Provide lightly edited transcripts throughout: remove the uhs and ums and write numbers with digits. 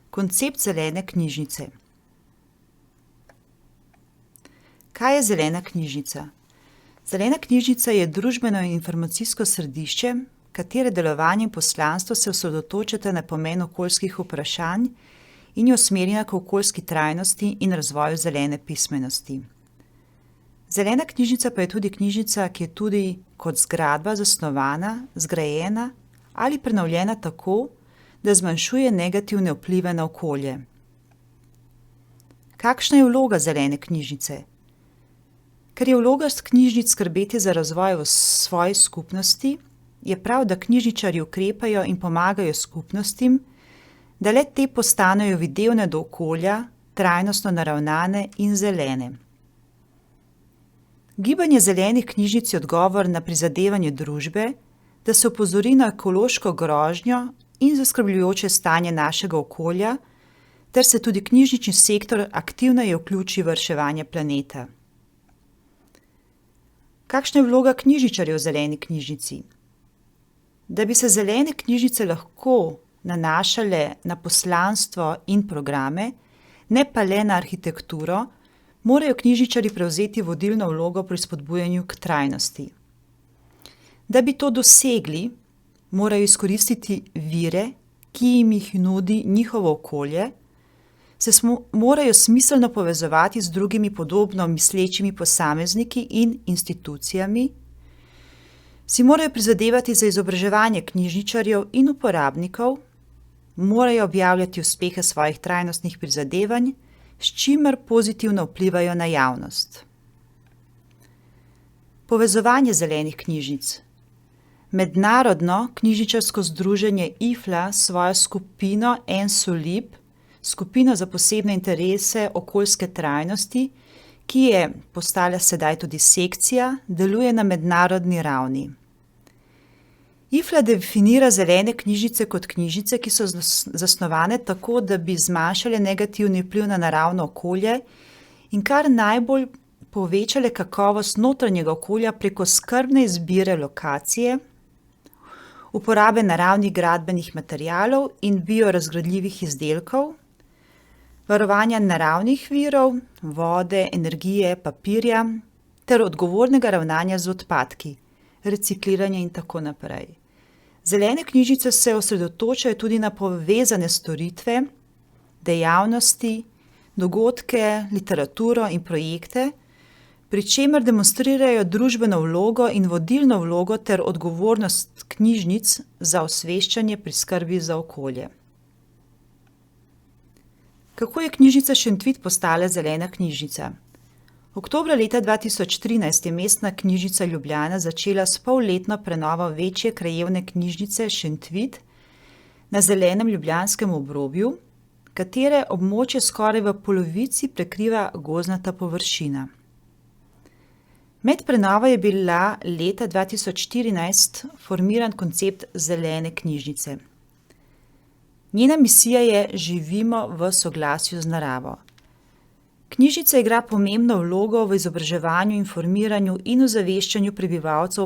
Koncept zelene knjižnice. Kaj je zelena knjižnica? Zelena knjižnica je družbeno in informacijsko središče, katere delovanje in poslanstvo se osredotočata na pomen okoljskih vprašanj in je usmerjena k okoljski trajnosti in razvoju zelene pismenosti. Zelena knjižnica pa je tudi knjižnica, ki je tudi kot zgradba zasnovana, zgrajena ali prenovljena tako, da zmanjšuje negativne vplive na okolje. Kakšna je vloga zelene knjižnice? Ker je vloga knjižnic skrbeti za razvoj v svoji skupnosti, je prav, da knjižničarji ukrepajo in pomagajo skupnostim, da le te postanejo videvne do okolja, trajnostno naravnane in zelene. Gibanje zelenih knjižnic je odgovor na prizadevanje družbe, da se opozori na ekološko grožnjo in zaskrbljujoče stanje našega okolja, ter se tudi knjižnični sektor aktivneje vključi v reševanje planeta. Kakšna je vloga knjižničarjev v zeleni knjižnici? Da bi se zelene knjižnice lahko nanašale na poslanstvo in programe, ne pa le na arhitekturo, morajo knjižničarji prevzeti vodilno vlogo pri spodbujanju k trajnosti. Da bi to dosegli, morajo izkoristiti vire, ki jim jih nudi njihovo okolje, se morajo smiselno povezovati z drugimi podobno mislečimi posamezniki in institucijami, si morajo prizadevati za izobraževanje knjižničarjev in uporabnikov, morajo objavljati uspehe svojih trajnostnih prizadevanj, s čimer pozitivno vplivajo na javnost. Povezovanje zelenih knjižnic. Mednarodno knjižničarsko združenje IFLA svojo skupino ENSULIB, skupino za posebne interese okoljske trajnosti, ki je postala sedaj tudi sekcija, deluje na mednarodni ravni. IFLA definira zelene knjižnice kot knjižnice, ki so zasnovane tako, da bi zmanjšale negativni vpliv na naravno okolje in kar najbolj povečale kakovost notranjega okolja preko skrbne izbire lokacije, uporabe naravnih gradbenih materialov in biorazgradljivih izdelkov, varovanja naravnih virov, vode, energije, papirja ter odgovornega ravnanja z odpadki, recikliranje in tako naprej. Zelene knjižnice se osredotočajo tudi na povezane storitve, dejavnosti, dogodke, literaturo in projekte, pri čemer demonstrirajo družbeno vlogo in vodilno vlogo ter odgovornost knjižnic za osveščanje pri skrbi za okolje. Kako je knjižnica Šentvid postala zelena knjižnica? Oktobra leta 2013 je Mestna knjižnica Ljubljana začela s polletno prenovo večje krajevne knjižnice Šentvid na zelenem ljubljanskem obrobju, katere območje skoraj v polovici prekriva gozdnata površina. Med prenovo je bila leta 2014 formiran koncept zelene knjižnice. Njena misija je Živimo v soglasju z naravo. Knjižnica igra pomembno vlogo v izobraževanju, informiranju in ozaveščanju prebivalcev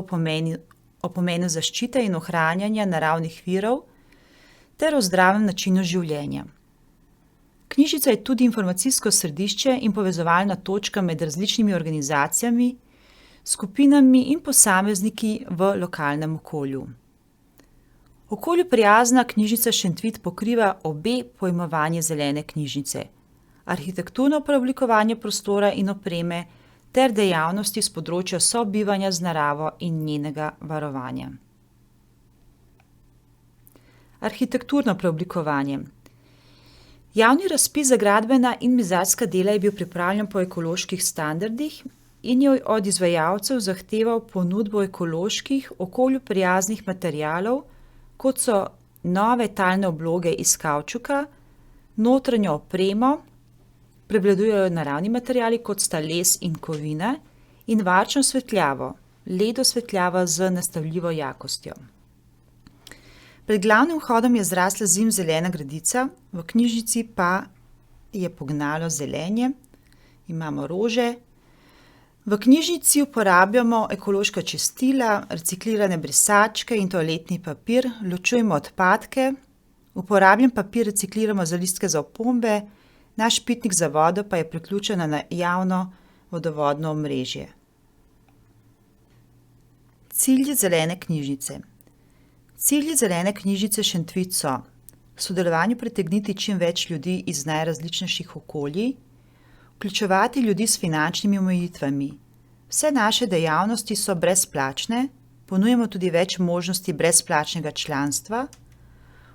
o pomenu zaščite in ohranjanja naravnih virov ter o zdravem načinu življenja. Knjižnica je tudi informacijsko središče in povezovalna točka med različnimi organizacijami, skupinami in posamezniki v lokalnem okolju. Okolju prijazna knjižnica Šentvid pokriva obe pojmovanji zelene knjižnice: arhitekturno preoblikovanje prostora in opreme ter dejavnosti s področja sobivanja z naravo in njenega varovanja. Arhitekturno preoblikovanje. Javni razpis za gradbena in mizarska dela je bil pripravljen po ekoloških standardih in je od izvajalcev zahteval ponudbo ekoloških, okolju prijaznih materialov, kot so nove talne obloge iz kavčuka, notranjo opremo, prevladujejo naravni materiali, kot sta les in kovina, in varčno svetljavo, ledosvetljava z nastavljivo jakostjo. Pred glavnim vhodom je zrasla zimzelena gredica, v knjižnici pa je pognalo zelenje, imamo rože. V knjižnici uporabljamo ekološka čistila, reciklirane brisačke in toaletni papir, ločujemo odpadke, Uporabljen papir recikliramo za listke za opombe, naš pitnik za vodo pa je priključen na javno vodovodno omrežje. Cilji zelene knjižnice. Cilji zelene knjižnice Šentvid so: v sodelovanju pritegniti čim več ljudi iz najrazličnejših okolij, vključevati ljudi s finančnimi omejitvami. Vse naše dejavnosti so brezplačne, ponujamo tudi več možnosti brezplačnega članstva.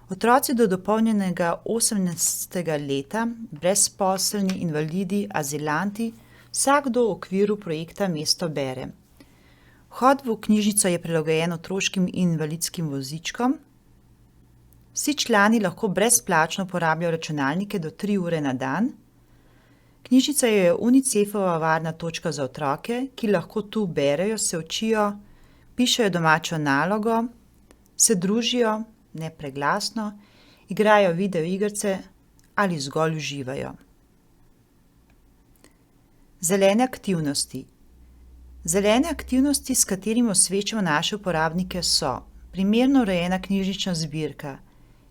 Otroci do dopolnjenega 18. leta, brezposelni, invalidi, azilanti, vsakdo v okviru projekta Mesto bere. Vhod v knjižnico je prilagojen otroškim in invalidskim vozičkom. Vsi člani lahko brezplačno uporabljajo računalnike do 3 ure na dan. Knjižnica je Unicefova varna točka za otroke, ki lahko tu berejo, se učijo, pišejo domačo nalogo, se družijo, ne preglasno, igrajo videoigrice ali zgolj uživajo. Zelene aktivnosti. Zelene aktivnosti, s katerimi osvečamo naše uporabnike, so: primerno urejena knjižnična zbirka,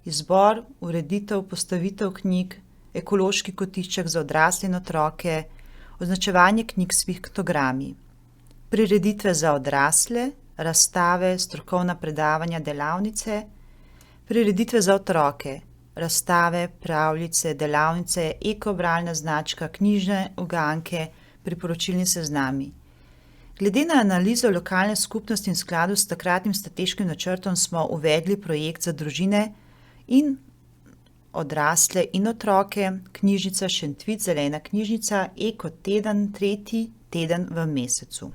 izbor, ureditev, postavitev knjig, ekološki kotiček za odrasle in otroke, označevanje knjig s piktogrami, prireditve za odrasle, razstave, strokovna predavanja, delavnice, prireditve za otroke, razstave, pravljice, delavnice, eko-bralna značka, knjižne uganke, priporočilni seznami. Glede na analizo lokalne skupnosti in v skladu s takratnim strateškim načrtom smo uvedli projekt za družine in odrasle in otroke, knjižnica Šentvid, zelena knjižnica, Eko teden, 3. teden v mesecu.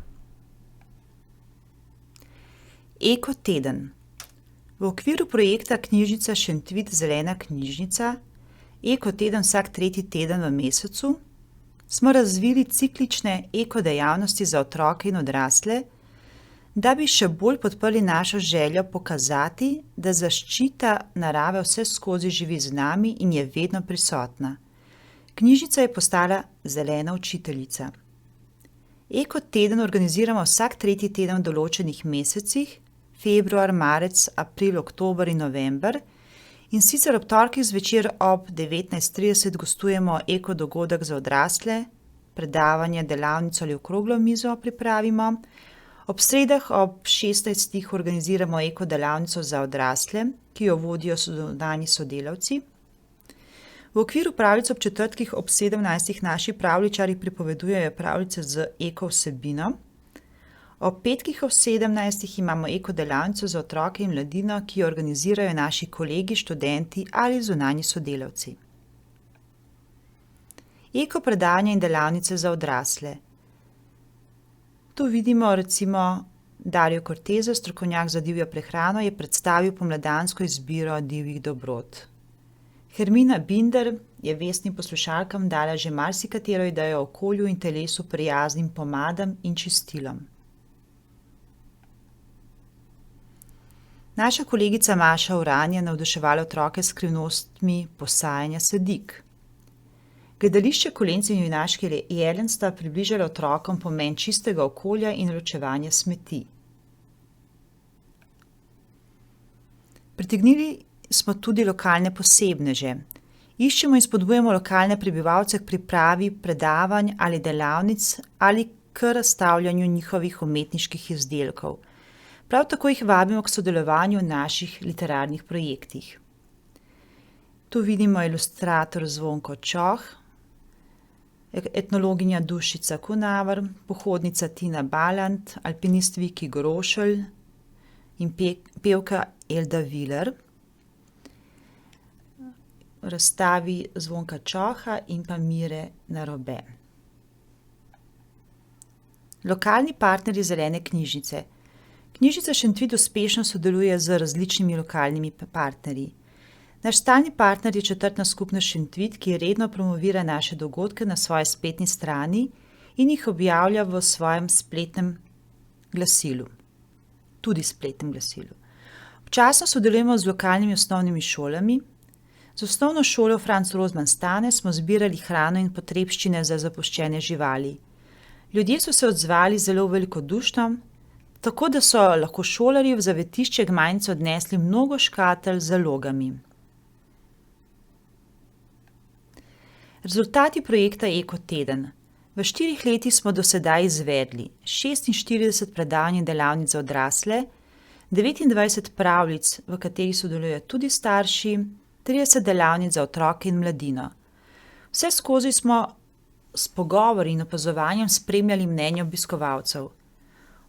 Eko teden. V okviru projekta Knjižnica Šentvid, zelena knjižnica, Eko teden vsak 3. teden v mesecu, smo razvili ciklične eko dejavnosti za otroke in odrasle, da bi še bolj podprli našo željo pokazati, da zaščita narave vseskozi živi z nami in je vedno prisotna. Knjižnica je postala zelena učiteljica. Eko teden organiziramo vsak 3. teden v določenih mesecih, februar, marec, april, oktober in november, in sicer ob torkih zvečer ob 19:30 gostujemo eko dogodek za odrasle, predavanje, delavnico ali okroglo mizo pripravimo. Ob sredah ob 16. organiziramo eko delavnico za odrasle, ki jo vodijo zunanji sodelavci. V okviru pravljic ob četrtkih ob 17. naši pravljičarji pripovedujejo pravljice z eko vsebino. Ob petkih ob 17. imamo eko delavnico za otroke in mladino, ki jo organizirajo naši kolegi, študenti ali zunanji sodelavci. Eko predavanja in delavnice za odrasle. Tu vidimo recimo Dario Cortese, strokovnjak za divjo prehrano, je predstavil pomladansko izbiro divjih dobrot. Hermina Binder je vestnim poslušalkam dala že marsikatero idejo o okolju in telesu prijaznim pomadam in čistilom. Naša kolegica Maša Uran je navduševala otroke s skrivnostmi posajanja sadik. Gledališče Kolenci in junaški jelen sta približala otrokom pomen čistega okolja in ločevanja smeti. Pritegnili smo tudi lokalne posebneže. Iščemo in spodbujamo lokalne prebivalce k pripravi predavanj ali delavnic ali k razstavljanju njihovih umetniških izdelkov. Prav tako jih vabimo k sodelovanju v naših literarnih projektih. Tu vidimo ilustrator Zvonko Čoh, etnologinja Dušica Kunaver, pohodnica Tina Balant, alpinist Viki Grošelj in pevka Elda Viler. V razstavi Zvonka Čoha in pa Mire Narobe. Lokalni partnerji zelene knjižnice. Knjižnica Šentvid uspešno sodeluje z različnimi lokalnimi partnerji. Naš stalni partner je četrtna skupnost Šentvid, ki redno promovira naše dogodke na svoji spletni strani in jih objavlja v svojem spletnem glasilu. Tudi spletnem glasilu. Občasno sodelujemo z lokalnimi osnovnimi šolami. Z osnovno šolo Franz Rozman Stane smo zbirali hrano in potrebščine za zapuščene živali. Ljudje so se odzvali zelo velikodušno, tako da so lahko šolarji v zavetišče Gmajnico odnesli mnogo škatelj z zalogami. Rezultati projekta Eko teden. V 4 letih smo do sedaj izvedli 46 predavanj in delavnic za odrasle, 29 pravljic, v katerih sodelujejo tudi starši, 30 delavnic za otroke in mladino. Vseskozi smo s pogovori in opazovanjem spremljali mnenje obiskovalcev.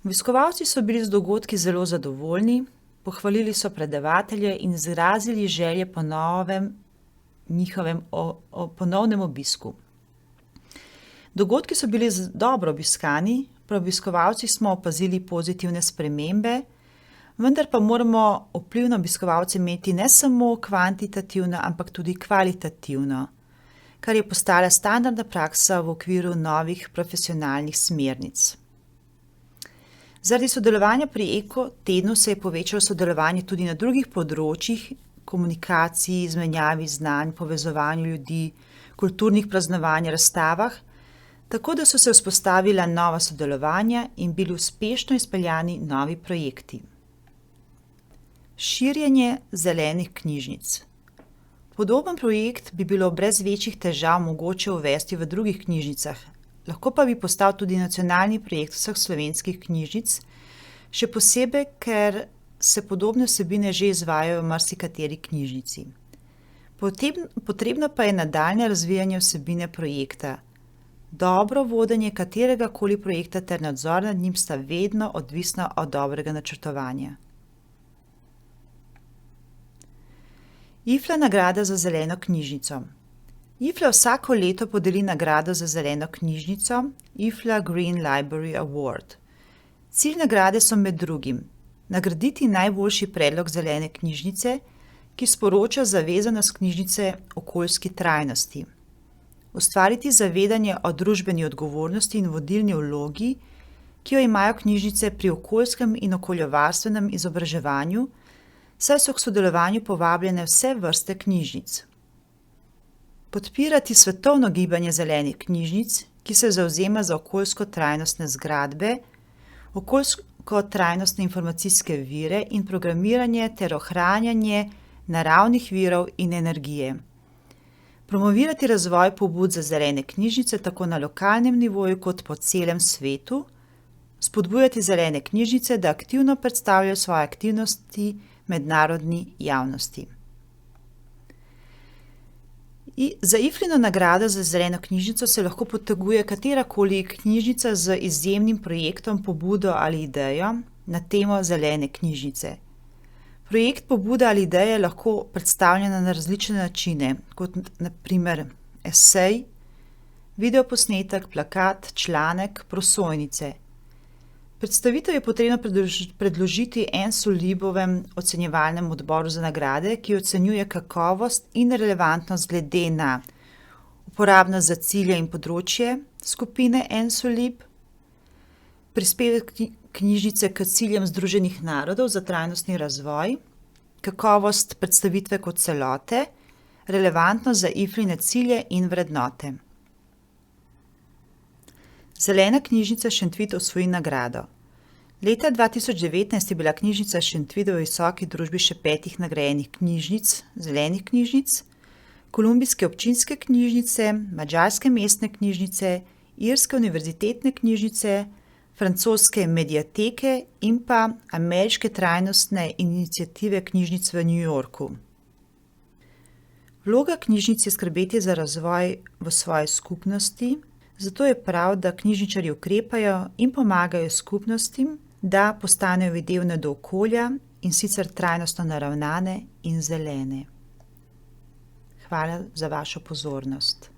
Obiskovalci so bili z dogodki zelo zadovoljni, pohvalili so predavatelje in izrazili želje po ponovnem obisku. Dogodki so bili dobro obiskani, pri obiskovalcih smo opazili pozitivne spremembe, vendar pa moramo vpliv na obiskovalce imeti ne samo kvantitativno, ampak tudi kvalitativno, kar je postala standardna praksa v okviru novih profesionalnih smernic. Zaradi sodelovanja pri Eko tednu se je povečalo sodelovanje tudi na drugih področjih, komunikaciji, izmenjavi znanj, povezovanju ljudi, kulturnih praznovanj, razstavah, tako da so se vzpostavila nova sodelovanja in bili uspešno izpeljani novi projekti. Širjenje zelenih knjižnic. Podoben projekt bi bilo brez večjih težav mogoče uvesti v drugih knjižnicah, lahko pa bi postal tudi nacionalni projekt vseh slovenskih knjižnic, še posebej, ker se podobne vsebine že izvajajo v marsikateri knjižnici. Potrebno pa je nadaljnje razvijanje vsebine projekta. Dobro vodenje kateregakoli projekta ter nadzor nad njim sta vedno odvisna od dobrega načrtovanja. IFLA nagrada za zeleno knjižnico. IFLA vsako leto podeli nagrado za zeleno knjižnico IFLA Green Library Award. Cilj nagrade so med drugim nagraditi najboljši predlog zelene knjižnice, ki sporoča zavezanost knjižnice okoljski trajnosti. Ustvariti zavedanje o družbeni odgovornosti in vodilni vlogi, ki jo imajo knjižnice pri okoljskem in okoljevarstvenem izobraževanju, saj so k sodelovanju povabljene vse vrste knjižnic. Podpirati svetovno gibanje zelenih knjižnic, ki se zavzema za okoljsko trajnostne zgradbe, okoljsko trajnostne informacijske vire in programiranje ter ohranjanje naravnih virov in energije. Promovirati razvoj pobud za zelene knjižnice tako na lokalnem nivoju kot po celem svetu, spodbujati zelene knjižnice, da aktivno predstavljajo svoje aktivnosti mednarodni javnosti. Za IFLIno nagrado za zeleno knjižnico se lahko poteguje katerakoli knjižnica z izjemnim projektom, pobudo ali idejo na temo zelene knjižnice. Projekt, pobuda ali ideja je lahko predstavljena na različne načine, kot na primer esej, videoposnetek, plakat, članek, prosojnice. Predstavitev je potrebno predložiti ENSO-Libovem ocenjevalnemu odboru za nagrade, ki ocenjuje kakovost in relevantnost glede na uporabnost za cilje in področje skupine ENSO-Lib, prispevek knjižnice k ciljem Združenih narodov za trajnostni razvoj, kakovost predstavitve kot celote, relevantnost za IFLIne cilje in vrednote. Zelena knjižnica Šentvid osvoji nagrado. Leta 2019 je bila knjižnica Šentvid v visoki družbi še 5 nagrajenih knjižnic, zelenih knjižnic, kolumbijske občinske knjižnice, madžarske mestne knjižnice, irske univerzitetne knjižnice, francoske mediateke in pa ameriške trajnostne iniciative knjižnic v New Yorku. Vloga knjižnic je skrbeti za razvoj v svoji skupnosti, zato je prav, da knjižničarji ukrepajo in pomagajo skupnostim, da postanejo videvne do okolja in sicer trajnostno naravnane in zelene. Hvala za vašo pozornost.